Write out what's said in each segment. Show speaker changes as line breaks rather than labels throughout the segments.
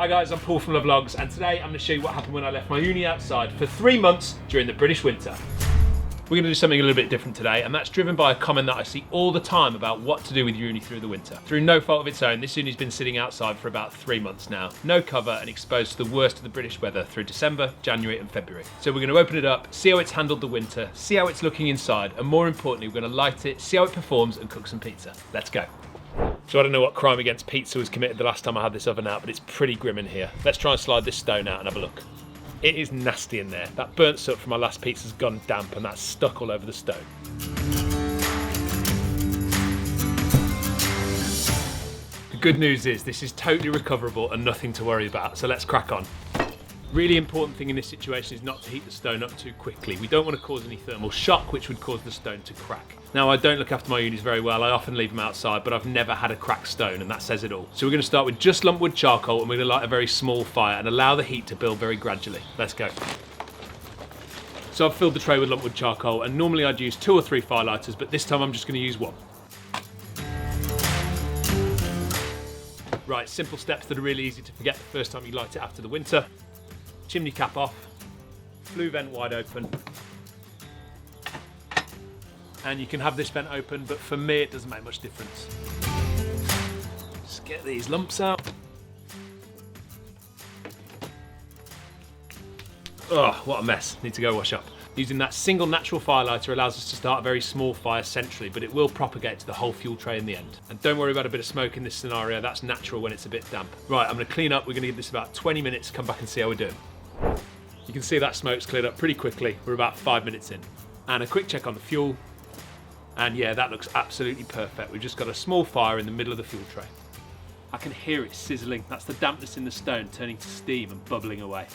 Hi guys, I'm Paul from Vlogs, and today I'm going to show you what happened when I left my uni outside for 3 months during the British winter. We're going to do something a little bit different today, and that's driven by a comment that I see all the time about what to do with uni through the winter. Through no fault of its own, this uni's been sitting outside for about 3 months now. No cover and exposed to the worst of the British weather through December, January and February. So we're going to open it up, see how it's handled the winter, see how it's looking inside, and more importantly, we're going to light it, see how it performs and cook some pizza. Let's go. So I don't know what crime against pizza was committed the last time I had this oven out, but it's pretty grim in here. Let's try and slide this stone out and have a look. It is nasty in there. That burnt soot from my last pizza's gone damp and that's stuck all over the stone. The good news is this is totally recoverable and nothing to worry about, so let's crack on. Really important thing in this situation is not to heat the stone up too quickly. We don't want to cause any thermal shock, which would cause the stone to crack. Now, I don't look after my unis very well. I often leave them outside, but I've never had a cracked stone, and that says it all. So we're going to start with just lumpwood charcoal, and we're going to light a very small fire and allow the heat to build very gradually. Let's go. So I've filled the tray with lumpwood charcoal, and normally I'd use 2 or 3 firelighters, but this time I'm just going to use 1. Right, simple steps that are really easy to forget the first time you light it after the winter. Chimney cap off, flue vent wide open, and you can have this vent open, but for me it doesn't make much difference. Just get these lumps out. Oh, what a mess, need to go wash up. Using that single natural firelighter allows us to start a very small fire centrally, but it will propagate to the whole fuel tray in the end. And don't worry about a bit of smoke in this scenario, that's natural when it's a bit damp. Right, I'm going to clean up, we're going to give this about 20 minutes, come back and see how we're doing. You can see that smoke's cleared up pretty quickly, we're about 5 minutes in. And a quick check on the fuel, and yeah, that looks absolutely perfect. We've just got a small fire in the middle of the fuel tray. I can hear it sizzling, that's the dampness in the stone turning to steam and bubbling away.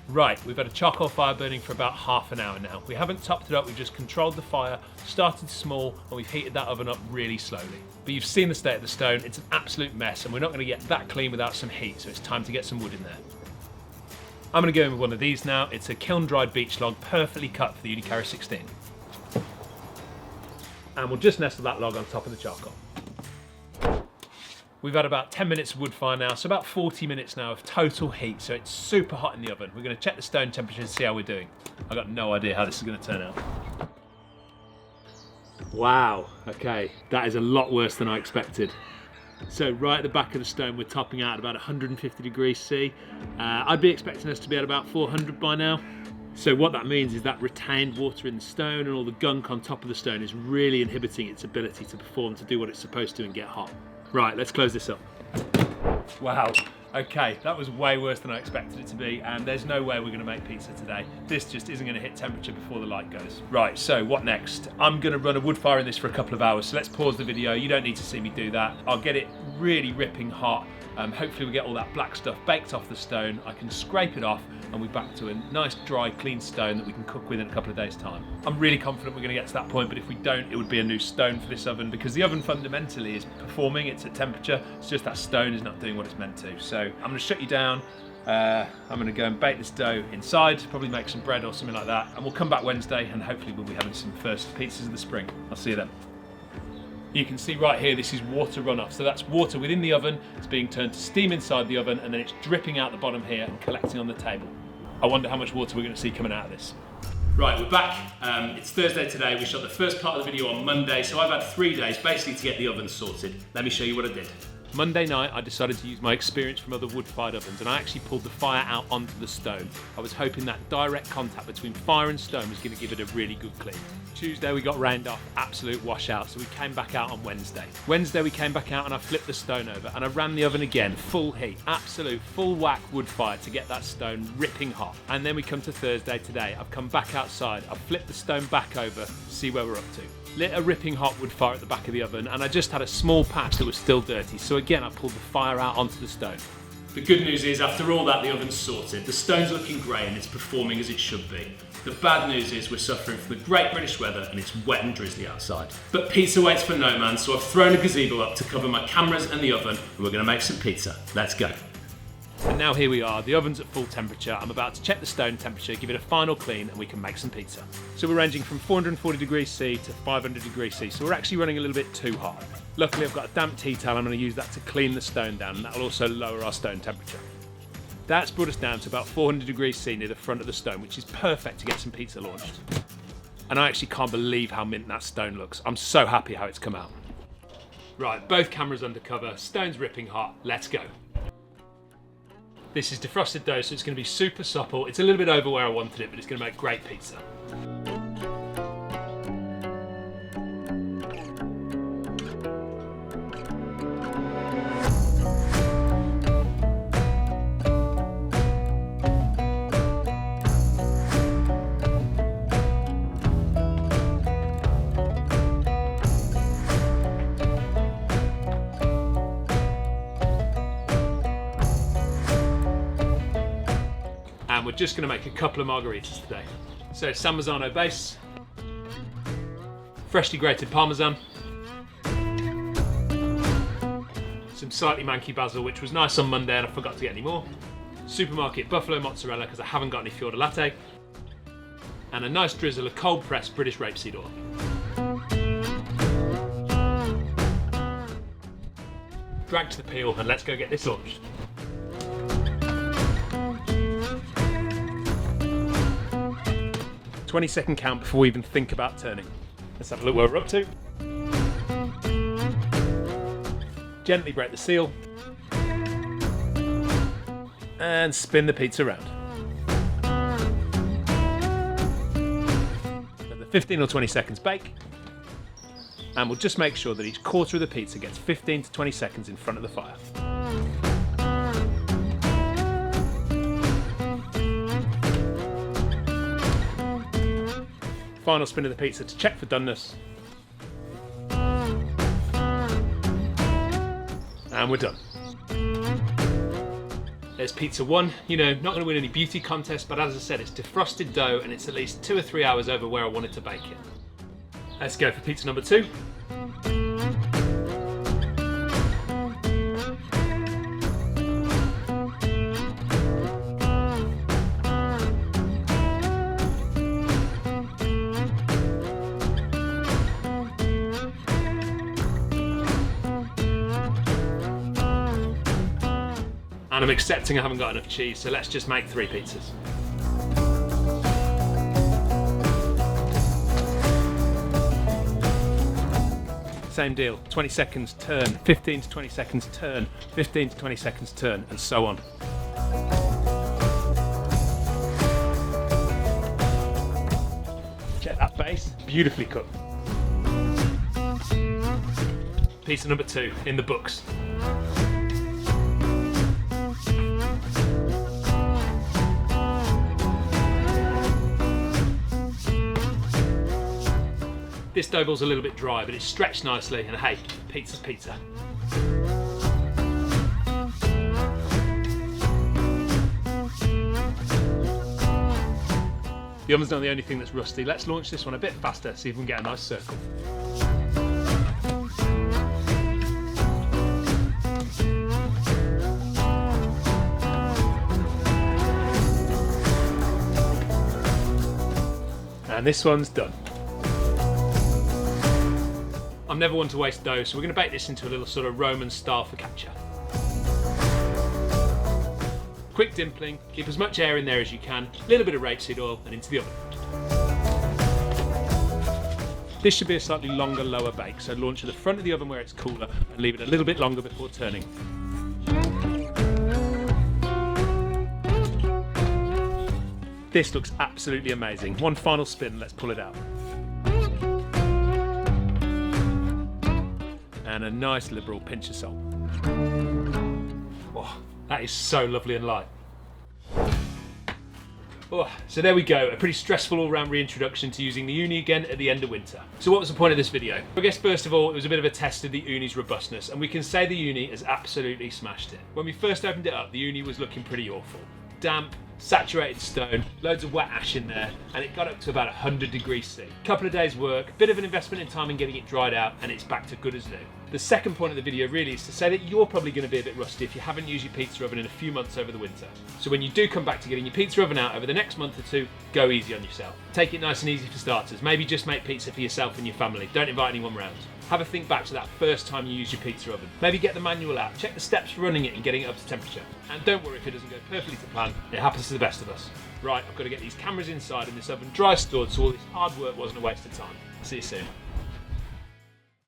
Right, we've had a charcoal fire burning for about half an hour now. We haven't topped it up, we've just controlled the fire, started small, and we've heated that oven up really slowly. But you've seen the state of the stone, it's an absolute mess, and we're not going to get that clean without some heat, so it's time to get some wood in there. I'm going to go in with one of these now. It's a kiln-dried beech log, perfectly cut for the Unicarrier 16. And we'll just nestle that log on top of the charcoal. We've had about 10 minutes of wood fire now, so about 40 minutes now of total heat, so it's super hot in the oven. We're going to check the stone temperature and see how we're doing. I've got no idea how this is going to turn out. Wow, okay, that is a lot worse than I expected. So right at the back of the stone, we're topping out at about 150 degrees C. I'd be expecting us to be at about 400 by now. So what that means is that retained water in the stone and all the gunk on top of the stone is really inhibiting its ability to perform, to do what it's supposed to and get hot. Right, let's close this up. Wow, okay, that was way worse than I expected it to be, and there's no way we're gonna make pizza today. This just isn't gonna hit temperature before the light goes. Right, so what next? I'm gonna run a wood fire in this for a couple of hours, so let's pause the video. You don't need to see me do that. I'll get it really ripping hot. Hopefully we get all that black stuff baked off the stone. I can scrape it off and we're back to a nice, dry, clean stone that we can cook with in a couple of days' time. I'm really confident we're going to get to that point, but if we don't, it would be a new stone for this oven, because the oven fundamentally is performing, it's at temperature, it's just that stone is not doing what it's meant to. So I'm going to shut you down. I'm going to go and bake this dough inside, probably make some bread or something like that, and we'll come back Wednesday and hopefully we'll be having some first pizzas of the spring. I'll see you then. You can see right here, this is water runoff. So that's water within the oven, it's being turned to steam inside the oven, and then it's dripping out the bottom here and collecting on the table. I wonder how much water we're going to see coming out of this. Right, we're back. It's Thursday today. We shot the first part of the video on Monday, so I've had 3 days basically to get the oven sorted. Let me show you what I did. Monday night, I decided to use my experience from other wood-fired ovens, and I actually pulled the fire out onto the stone. I was hoping that direct contact between fire and stone was going to give it a really good clean. Tuesday we got rained off, absolute washout, so we came back out on Wednesday. Wednesday we came back out and I flipped the stone over and I ran the oven again, full heat, absolute full whack wood fire to get that stone ripping hot. And then we come to Thursday today, I've come back outside, I've flipped the stone back over, see where we're up to. Lit a ripping hot wood fire at the back of the oven, and I just had a small patch that was still dirty, so again I pulled the fire out onto the stone. The good news is, after all that, the oven's sorted. The stone's looking grey and it's performing as it should be. The bad news is we're suffering from the great British weather and it's wet and drizzly outside. But pizza waits for no man, so I've thrown a gazebo up to cover my cameras and the oven, and we're going to make some pizza. Let's go. And now here we are, the oven's at full temperature. I'm about to check the stone temperature, give it a final clean, and we can make some pizza. So we're ranging from 440 degrees C to 500 degrees C, so we're actually running a little bit too hot. Luckily I've got a damp tea towel, I'm going to use that to clean the stone down, and that will also lower our stone temperature. That's brought us down to about 400 degrees C near the front of the stone, which is perfect to get some pizza launched. And I actually can't believe how mint that stone looks. I'm so happy how it's come out. Right, both cameras under cover, stone's ripping hot, let's go. This is defrosted dough, so it's going to be super supple. It's a little bit over where I wanted it, but it's going to make great pizza. And we're just going to make a couple of margaritas today. So San Marzano base, freshly grated Parmesan, some slightly manky basil, which was nice on Monday and I forgot to get any more, supermarket buffalo mozzarella because I haven't got any Fior Latte, and a nice drizzle of cold pressed British rapeseed oil. Drag to the peel and let's go get this launched. 20-second count before we even think about turning. Let's have a look where we're up to. Gently break the seal. And spin the pizza around. Let the 15 or 20 seconds bake. And we'll just make sure that each quarter of the pizza gets 15 to 20 seconds in front of the fire. Final spin of the pizza to check for doneness. And we're done. There's pizza one. You know, not going to win any beauty contest, but as I said, it's defrosted dough and it's at least 2 or 3 hours over where I wanted to bake it. Let's go for pizza number 2. And I'm accepting I haven't got enough cheese, so let's just make 3 pizzas. Same deal, 20 seconds, turn, 15 to 20 seconds, turn, 15 to 20 seconds, turn, and so on. Check that base, beautifully cooked. Pizza number 2, in the books. This dough ball's a little bit dry, but it's stretched nicely, and hey, pizza's pizza. The oven's not the only thing that's rusty. Let's launch this one a bit faster, see if we can get a nice circle. And this one's done. I'm never one to waste dough, so we're going to bake this into a little sort of Roman style focaccia. Quick dimpling, keep as much air in there as you can, a little bit of rapeseed oil and into the oven. This should be a slightly longer, lower bake, so launch at the front of the oven where it's cooler and leave it a little bit longer before turning. This looks absolutely amazing. One final spin, let's pull it out. And a nice liberal pinch of salt. Oh, that is so lovely and light. Oh, so there we go, a pretty stressful all-round reintroduction to using the Ooni again at the end of winter. So what was the point of this video? I guess first of all, it was a bit of a test of the Ooni's robustness, and we can say the Ooni has absolutely smashed it. When we first opened it up, the Ooni was looking pretty awful. Damp, saturated stone, loads of wet ash in there, and it got up to about 100 degrees C. Couple of days work, bit of an investment in time in getting it dried out, and it's back to good as new. The second point of the video really is to say that you're probably going to be a bit rusty if you haven't used your pizza oven in a few months over the winter. So when you do come back to getting your pizza oven out over the next month or 2, go easy on yourself. Take it nice and easy for starters. Maybe just make pizza for yourself and your family. Don't invite anyone round. have a think back to that first time you used your pizza oven. Maybe get the manual out, check the steps for running it and getting it up to temperature. And don't worry if it doesn't go perfectly to plan, it happens to the best of us. Right, I've got to get these cameras inside and this oven dry stored so all this hard work wasn't a waste of time. See you soon.